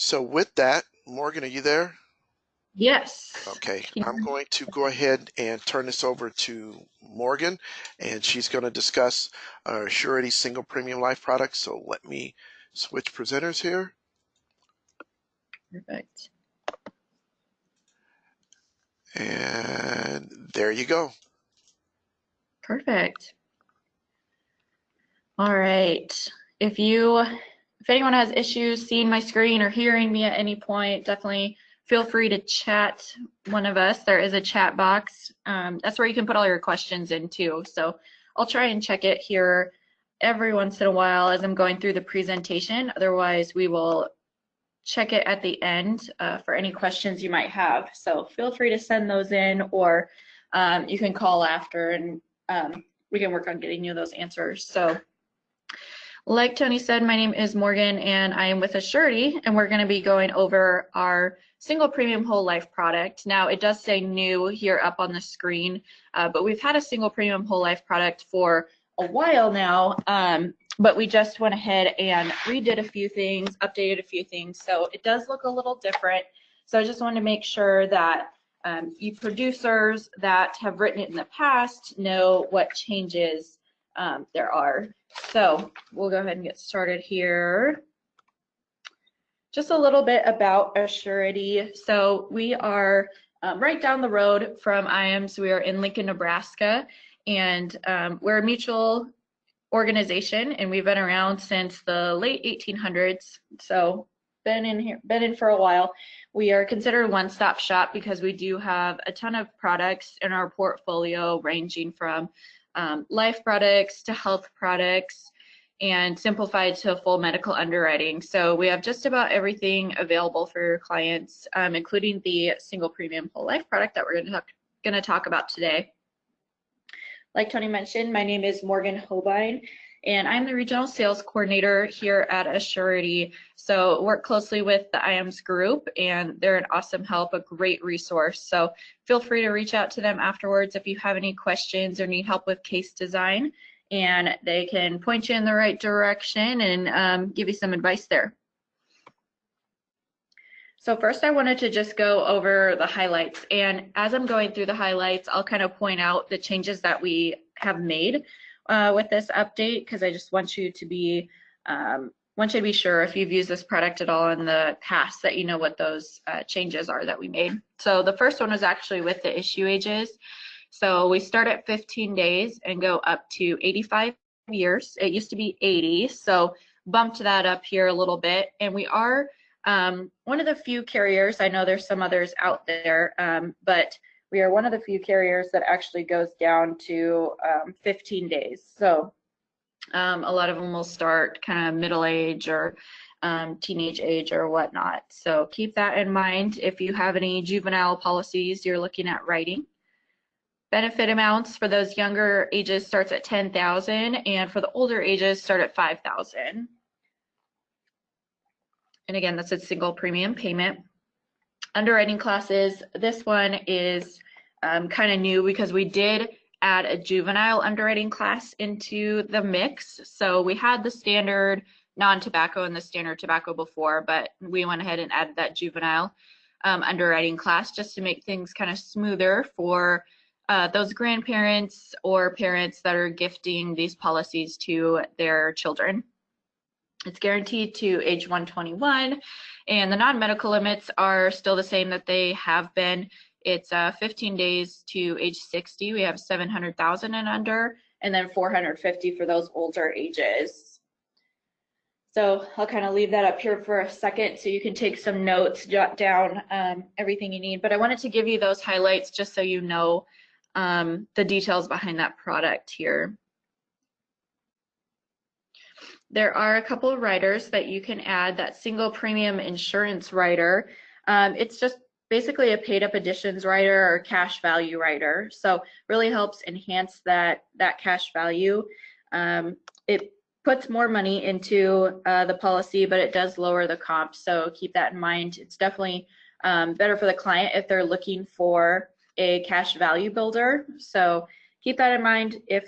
So with that, Morgan, are you there? Yes. Okay, Can I'm going to go ahead and turn this over to Morgan, and she's going to discuss our Assurity Single Premium Life product. So let me switch presenters here. Perfect. And there you go. Perfect. All right. If anyone has issues seeing my screen or hearing me at any point, definitely feel free to chat one of us. There is a chat box. That's where you can put all your questions in too. So I'll try and check it here every once in a while as I'm going through the presentation. Otherwise, we will check it at the end for any questions you might have. So feel free to send those in, or you can call after and we can work on getting you those answers. So like Tony said, my name is Morgan and I am with Assurity, and we're going to be going over our single premium whole life product. Now it does say new here up on the screen, but we've had a single premium whole life product for a while now, but we just went ahead and redid a few things, updated a few things, so it does look a little different. So I just wanted to make sure that you producers that have written it in the past know what changes there are. So we'll go ahead and get started here. Just a little bit about Assurity. So we are right down the road from IAMS. We are in Lincoln, Nebraska, and we're a mutual organization, and we've been around since the late 1800s. So been in for a while. We are considered a one-stop shop because we do have a ton of products in our portfolio, ranging from life products to health products, and simplified to full medical underwriting. So we have just about everything available for your clients, including the single premium whole life product that we're going to talk about today. Like Tony mentioned, my name is Morgan Hobein, and I'm the regional sales coordinator here at Assurity. So work closely with the IAMS group, and they're an awesome help, a great resource. So feel free to reach out to them afterwards if you have any questions or need help with case design, and they can point you in the right direction and give you some advice there. So first I wanted to just go over the highlights, and as I'm going through the highlights, I'll kind of point out the changes that we have made with this update, because I just want you to be sure, if you've used this product at all in the past, that you know what those changes are that we made. So the first one was actually with the issue ages. So we start at 15 days and go up to 85 years. It used to be 80, so bumped that up here a little bit, and we are one of the few carriers, I know there's some others out there, but we are one of the few carriers that actually goes down to 15 days. So a lot of them will start kind of middle age or teenage age or whatnot. So keep that in mind if you have any juvenile policies you're looking at writing. Benefit amounts for those younger ages starts at $10,000, and for the older ages start at $5,000. And again, that's a single premium payment. Underwriting classes, this one is kind of new because we did add a juvenile underwriting class into the mix. So we had the standard non-tobacco and the standard tobacco before, but we went ahead and added that juvenile underwriting class just to make things kind of smoother for those grandparents or parents that are gifting these policies to their children. It's guaranteed to age 121, and the non-medical limits are still the same that they have been. It's 15 days to age 60. We have 700,000 and under, and then 450 for those older ages. So I'll kind of leave that up here for a second so you can take some notes, jot down everything you need. But I wanted to give you those highlights just so you know the details behind that product here. There are a couple of riders that you can add. That single premium insurance rider, it's just basically a paid up additions rider or cash value rider. So really helps enhance that cash value. It puts more money into the policy, but it does lower the comp. So keep that in mind. It's definitely better for the client if they're looking for a cash value builder. So keep that in mind if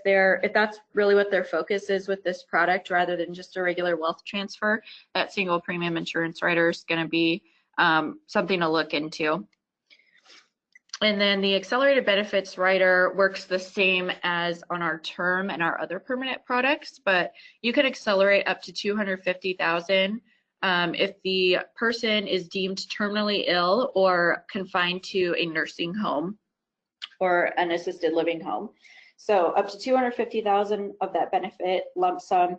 that's really what their focus is with this product, rather than just a regular wealth transfer. That single premium insurance rider is going to be something to look into. And then the accelerated benefits rider works the same as on our term and our other permanent products, but you can accelerate up to $250,000 if the person is deemed terminally ill or confined to a nursing home or an assisted living home. So up to $250,000 of that benefit lump sum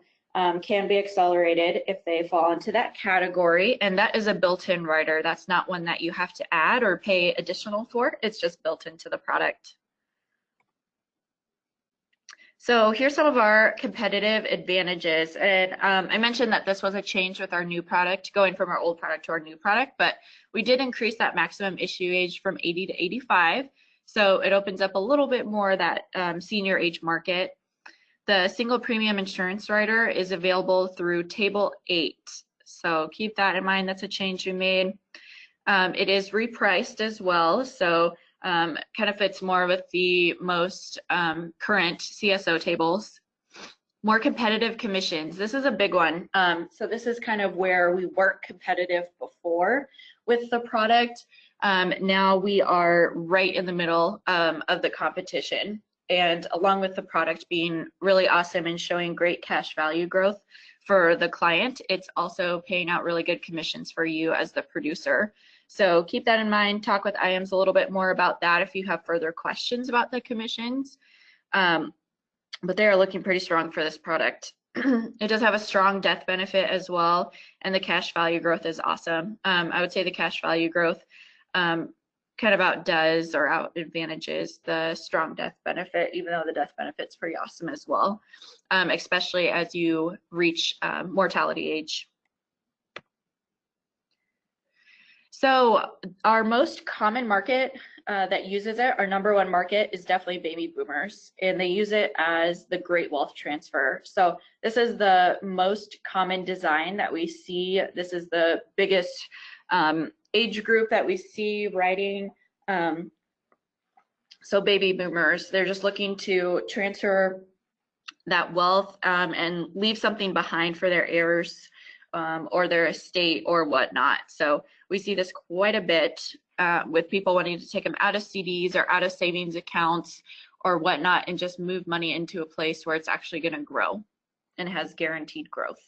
can be accelerated if they fall into that category, and that is a built-in rider. That's not one that you have to add or pay additional for. It's just built into the product. So here's some of our competitive advantages, and I mentioned that this was a change with our new product, going from our old product to our new product, but we did increase that maximum issue age from 80 to 85, so it opens up a little bit more of that senior age market. The single premium insurance rider is available through Table 8. So keep that in mind. That's a change we made. It is repriced as well. So kind of fits more with the most current CSO tables. More competitive commissions. This is a big one. So this is kind of where we weren't competitive before with the product. Now we are right in the middle of the competition. And along with the product being really awesome and showing great cash value growth for the client, it's also paying out really good commissions for you as the producer. So keep that in mind. Talk with IAMS a little bit more about that if you have further questions about the commissions. But they are looking pretty strong for this product. It does have a strong death benefit as well, and the cash value growth is awesome. I would say the cash value growth kind of outdoes or out advantages the strong death benefit, even though the death benefit's pretty awesome as well, especially as you reach mortality age. So our most common market that uses it, our #1 market, is definitely baby boomers, and they use it as the great wealth transfer. So this is the most common design that we see. This is the biggest age group that we see writing. So baby boomers, they're just looking to transfer that wealth and leave something behind for their heirs or their estate or whatnot. So we see this quite a bit with people wanting to take them out of CDs or out of savings accounts or whatnot and just move money into a place where it's actually going to grow and has guaranteed growth.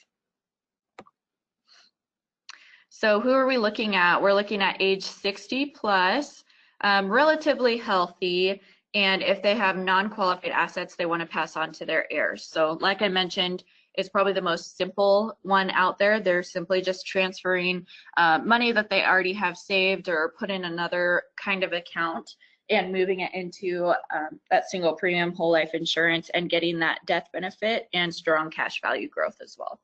So who are we looking at? We're looking at age 60 plus, relatively healthy, and if they have non-qualified assets they want to pass on to their heirs. So like I mentioned, it's probably the most simple one out there. They're simply just transferring money that they already have saved or put in another kind of account and moving it into that single premium whole life insurance and getting that death benefit and strong cash value growth as well.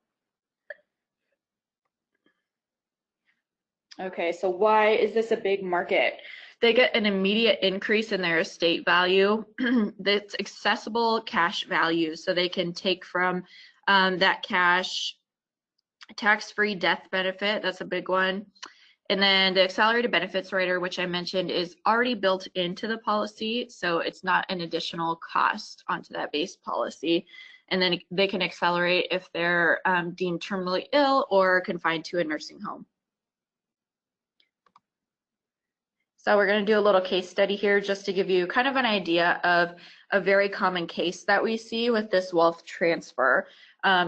Okay, so why is this a big market? They get an immediate increase in their estate value. That's accessible cash value, so they can take from that cash, tax-free death benefit, that's a big one. And then the accelerated benefits rider, which I mentioned, is already built into the policy, so it's not an additional cost onto that base policy. And then they can accelerate if they're deemed terminally ill or confined to a nursing home. So we're going to do a little case study here just to give you kind of an idea of a very common case that we see with this wealth transfer.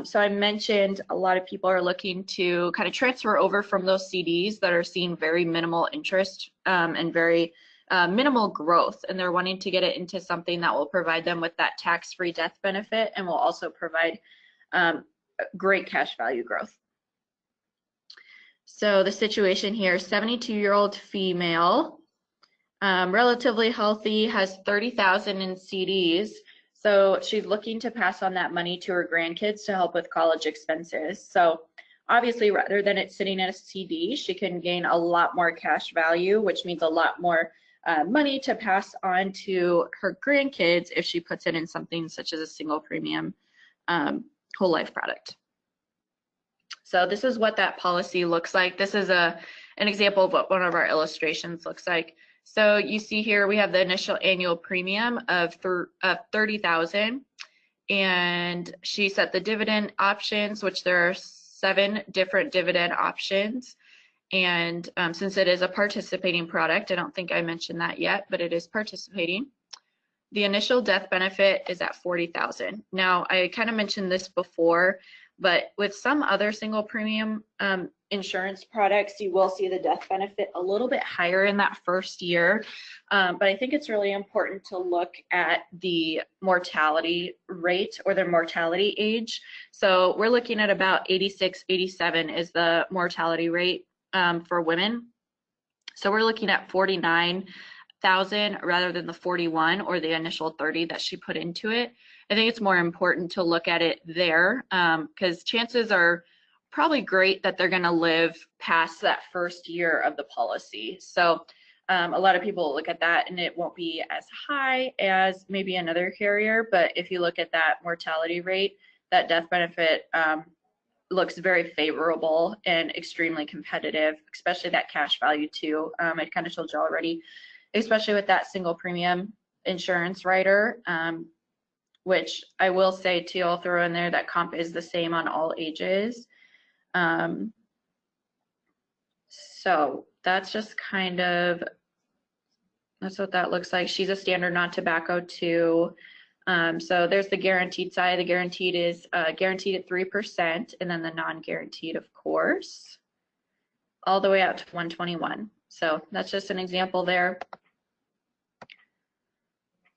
So I mentioned a lot of people are looking to kind of transfer over from those CDs that are seeing very minimal interest and very minimal growth, and they're wanting to get it into something that will provide them with that tax-free death benefit and will also provide great cash value growth. So the situation here, 72-year-old female, relatively healthy, has $30,000 in CDs. So she's looking to pass on that money to her grandkids to help with college expenses. So obviously, rather than it sitting in a CD, she can gain a lot more cash value, which means a lot more money to pass on to her grandkids if she puts it in something such as a single premium whole life product. So this is what that policy looks like. This is an example of what one of our illustrations looks like. So you see here we have the initial annual premium of $30,000, and she set the dividend options, which there are 7 different dividend options. And since it is a participating product, I don't think I mentioned that yet, but it is participating. The initial death benefit is at $40,000. Now, I kind of mentioned this before, but with some other single premium insurance products, you will see the death benefit a little bit higher in that first year. But I think it's really important to look at the mortality rate or the mortality age. So we're looking at about 86, 87 is the mortality rate for women. So we're looking at 49,000 rather than the 41 or the initial 30 that she put into it. I think it's more important to look at it there because chances are probably great that they're going to live past that first year of the policy. So a lot of people look at that and it won't be as high as maybe another carrier, but if you look at that mortality rate, that death benefit looks very favorable and extremely competitive, especially that cash value too. I kind of told you already, especially with that single premium insurance rider, which I will say too, I'll throw in there that comp is the same on all ages. So that's just kind of, that's what that looks like. She's a standard non-tobacco too. So there's the guaranteed side. The guaranteed is guaranteed at 3%, and then the non-guaranteed, of course, all the way out to 121. So that's just an example there.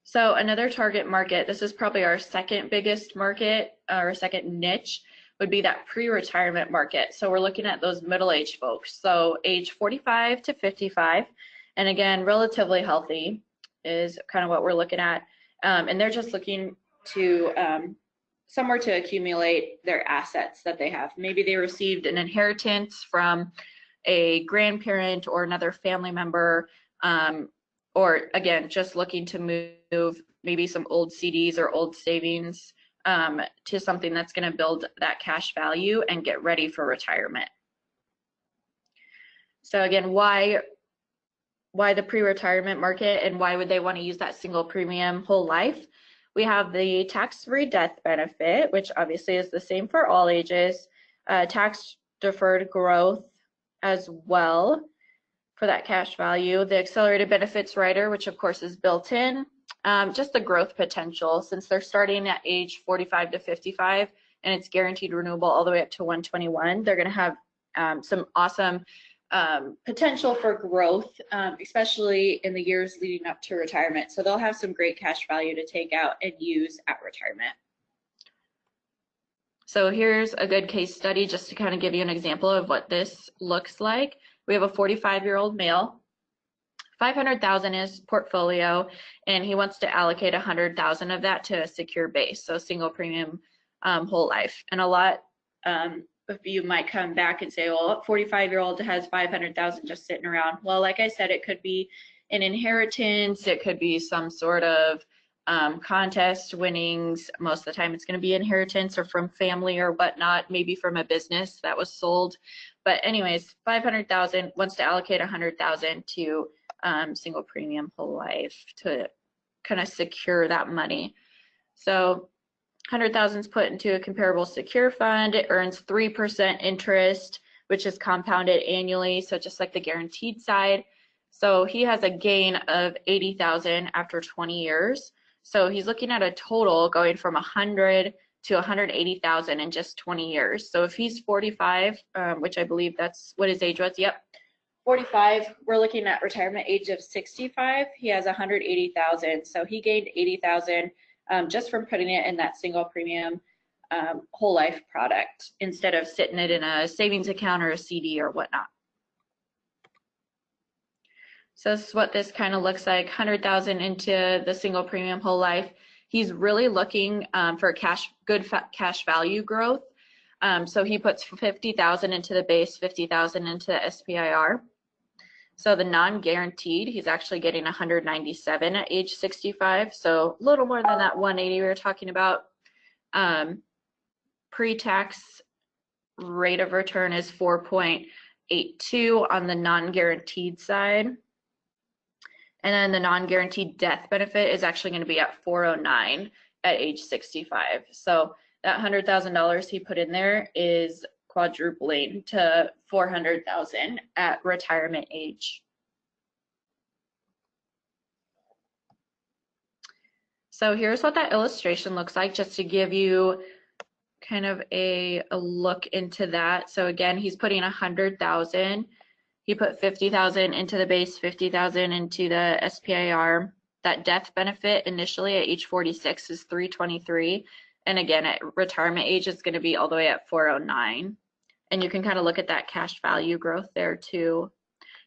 So another target market, this is probably our second biggest market, or second niche, would be that pre-retirement market. So we're looking at those middle-aged folks. So age 45 to 55, and again, relatively healthy is kind of what we're looking at. And they're just looking to somewhere to accumulate their assets that they have. Maybe they received an inheritance from a grandparent or another family member, or again, just looking to move maybe some old CDs or old savings to something that's going to build that cash value and get ready for retirement. So again, why the pre-retirement market and why would they want to use that single premium whole life? We have the tax-free death benefit, which obviously is the same for all ages, tax deferred growth as well for that cash value, the accelerated benefits rider, which of course is built in, just the growth potential since they're starting at age 45 to 55 and it's guaranteed renewable all the way up to 121. They're going to have some awesome potential for growth, especially in the years leading up to retirement. So they'll have some great cash value to take out and use at retirement. So here's a good case study just to kind of give you an example of what this looks like. We have a 45-year-old male, 500,000 in his portfolio, and he wants to allocate 100,000 of that to a secure base, so single premium whole life. And a lot of you might come back and say, well, a 45-year-old has 500,000 just sitting around. Well, like I said, it could be an inheritance, it could be some sort of contest winnings. Most of the time it's going to be inheritance or from family or whatnot, maybe from a business that was sold. But anyways, 500,000 wants to allocate 100,000 to single premium whole life to kind of secure that money. So 100,000 is put into a comparable secure fund. It earns 3% interest, which is compounded annually. So just like the guaranteed side. So he has a gain of 80,000 after 20 years. So he's looking at a total going from 100 to 180,000 in just 20 years. So if he's 45, which I believe that's what his age was, yep, 45, we're looking at retirement age of 65. He has 180,000. So he gained 80,000 just from putting it in that single premium whole life product instead of sitting it in a savings account or a CD or whatnot. So this is what this kind of looks like, 100,000 into the single premium whole life. He's really looking for good cash value growth. So he puts 50,000 into the base, 50,000 into the SPIR. So the non-guaranteed, he's actually getting 197 at age 65. So a little more than that 180 we were talking about. Pre-tax rate of return is 4.82 on the non-guaranteed side. And then the non-guaranteed death benefit is actually going to be at 409 at age 65. So that $100,000 he put in there is quadrupling to 400,000 at retirement age. So here's what that illustration looks like, just to give you kind of a look into that. So again, he's putting 100,000. He put 50,000 into the base, 50,000 into the SPIR. That death benefit initially at age 46 is 323. And again, at retirement age, it's going to be all the way at 409. And you can kind of look at that cash value growth there too.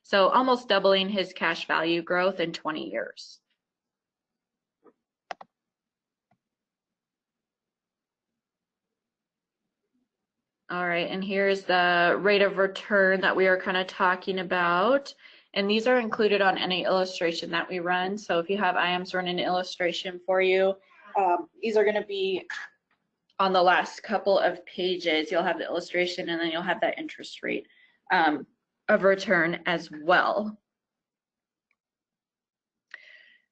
So almost doubling his cash value growth in 20 years. All right, and here's the rate of return that we are kind of talking about. And these are included on any illustration that we run. So if you have IAMS run an illustration for you, these are going to be on the last couple of pages. You'll have the illustration and then you'll have that interest rate of return as well.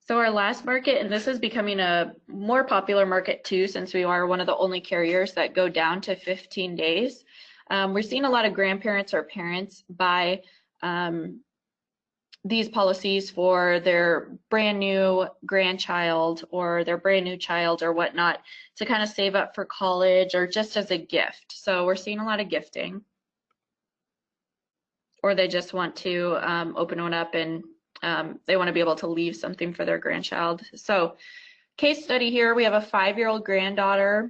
So our last market, and this is becoming a more popular market too, since we are one of the only carriers that go down to 15 days. We're seeing a lot of grandparents or parents buy these policies for their brand new grandchild or their brand new child or whatnot to kind of save up for college or just as a gift. So we're seeing a lot of gifting. Or they just want to open one up and they want to be able to leave something for their grandchild. So case study here, we have a 5-year-old granddaughter,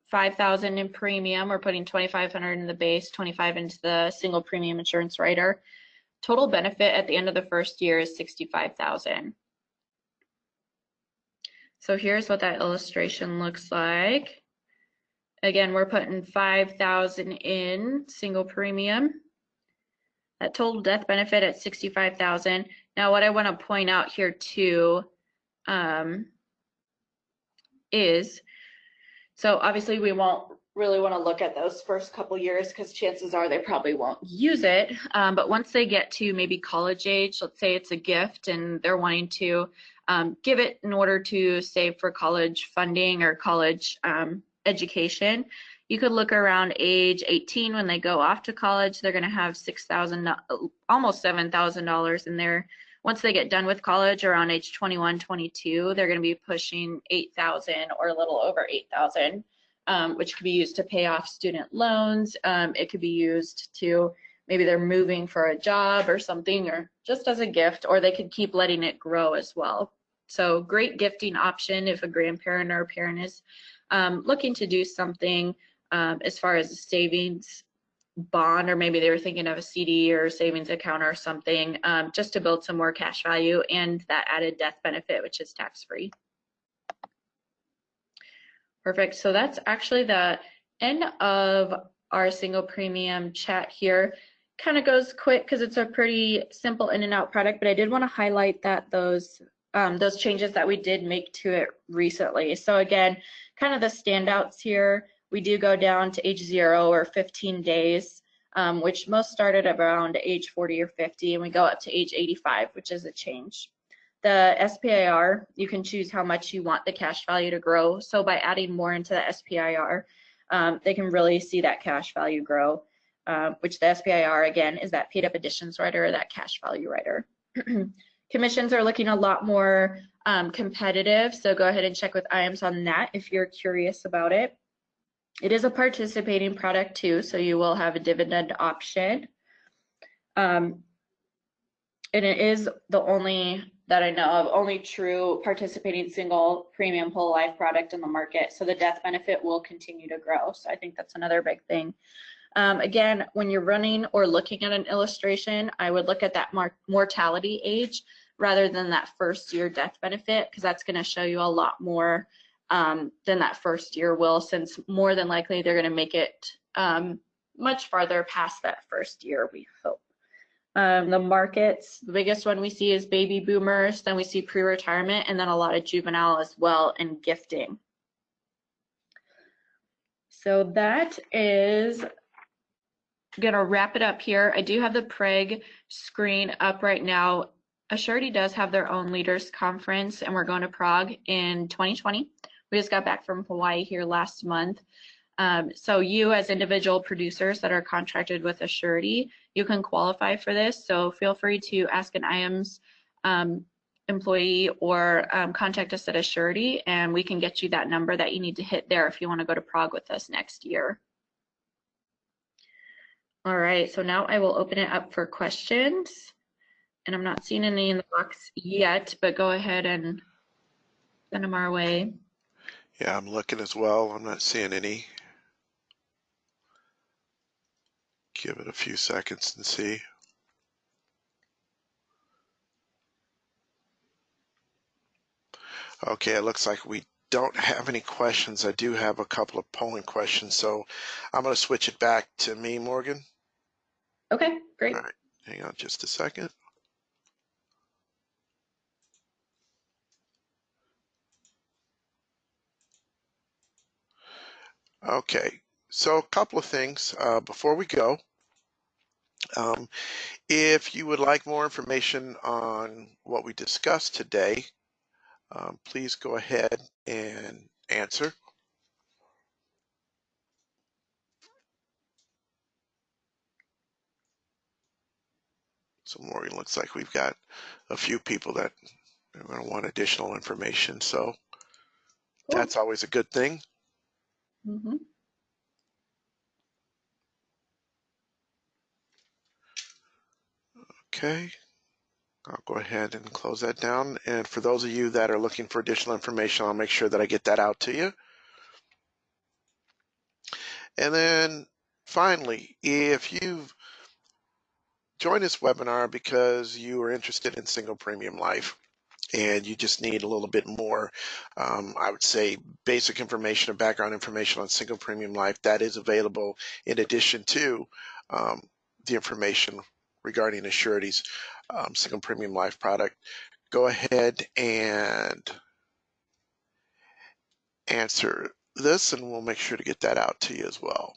5,000 in premium. We're putting 2,500 in the base, 25 into the single premium insurance rider. Total benefit at the end of the first year is 65,000. So here's what that illustration looks like. Again, we're putting 5,000 in single premium. That total death benefit at 65,000. Now, what I want to point out here too is, so obviously we won't really want to look at those first couple years because chances are they probably won't use it. But once they get to maybe college age, let's say it's a gift and they're wanting to give it in order to save for college funding or college education. You could look around age 18 when they go off to college. They're going to have $6,000, almost $7,000 in there. Once they get done with college around age 21, 22, they're going to be pushing 8,000 or a little over 8,000, which could be used to pay off student loans. It could be used to, maybe they're moving for a job or something, or just as a gift, or they could keep letting it grow as well. So great gifting option if a grandparent or a parent is looking to do something as far as a savings bond, or maybe they were thinking of a CD or savings account or something, just to build some more cash value and that added death benefit, which is tax-free. Perfect. So that's actually the end of our single premium chat here. Kind of goes quick because it's a pretty simple in and out product, but I did want to highlight that those changes that we did make to it recently. So again, kind of the standouts here, we do go down to age 0 or 15 days, which most started around age 40 or 50, and we go up to age 85, which is a change. The SPIR, you can choose how much you want the cash value to grow. So by adding more into the SPIR, they can really see that cash value grow, which the SPIR, again, is that paid up additions rider or that cash value rider. Commissions are looking a lot more competitive, so go ahead and check with IAMS on that if you're curious about it. It is a participating product too, so you will have a dividend option. And it is the only, that I know of, only true participating single premium whole life product in the market. So the death benefit will continue to grow. So I think that's another big thing. Again, when you're running or looking at an illustration, I would look at that mortality age rather than that first year death benefit, because that's going to show you a lot more than that first year will, since more than likely they're going to make it much farther past that first year, we hope. The markets, the biggest one we see is baby boomers, then we see pre-retirement, and then a lot of juvenile as well, and gifting. So that is gonna wrap it up here. I do have the Preg screen up right now. Assurity does have their own leaders conference, and we're going to Prague in 2020. We just got back from Hawaii here last month. So you as individual producers that are contracted with Assurity, you can qualify for this. So feel free to ask an IAMS employee or contact us at Assurity, and we can get you that number that you need to hit there if you want to go to Prague with us next year. All right, so now I will open it up for questions. And I'm not seeing any in the box yet, but go ahead and send them our way. Yeah, I'm looking as well. I'm not seeing any. Give it a few seconds and see. Okay, it looks like we don't have any questions. I do have a couple of polling questions, so I'm going to switch it back to me, Morgan. Okay, great. All right, hang on just a second. Okay, so a couple of things before we go. If you would like more information on what we discussed today, please go ahead and answer. So Morgan, looks like we've got a few people that are going to want additional information, so Cool. That's always a good thing. Mm-hmm. Okay, I'll go ahead and close that down. And for those of you that are looking for additional information, I'll make sure that I get that out to you. And then finally, if you've joined this webinar because you are interested in single premium life and you just need a little bit more, I would say, basic information or background information on single premium life, that is available in addition to the information regarding Assurity's single premium life product. Go ahead and answer this and we'll make sure to get that out to you as well.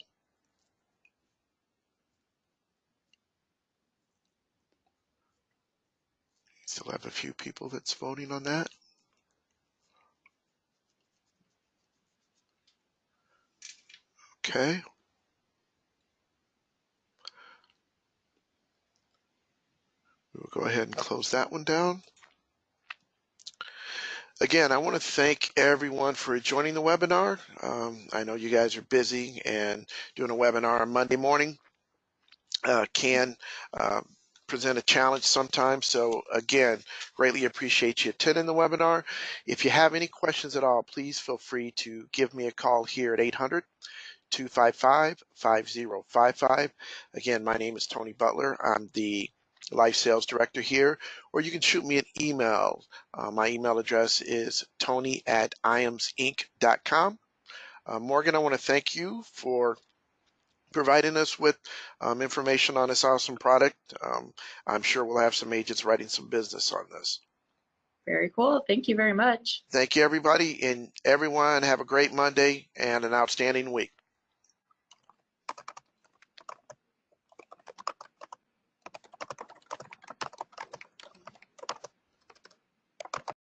Still have a few people that's voting on that. Okay. We'll go ahead and close that one down. Again, I want to thank everyone for joining the webinar. I know you guys are busy and doing a webinar on Monday morning can present a challenge sometimes. So again, greatly appreciate you attending the webinar. If you have any questions at all, please feel free to give me a call here at 800-255-5055. Again, my name is Tony Butler. I'm the Life Sales Director here, or you can shoot me an email. My email address is tony@iamsinc.com. Morgan, I want to thank you for providing us with information on this awesome product. I'm sure we'll have some agents writing some business on this. Very cool. Thank you very much. Thank you, everybody, and everyone have a great Monday and an outstanding week.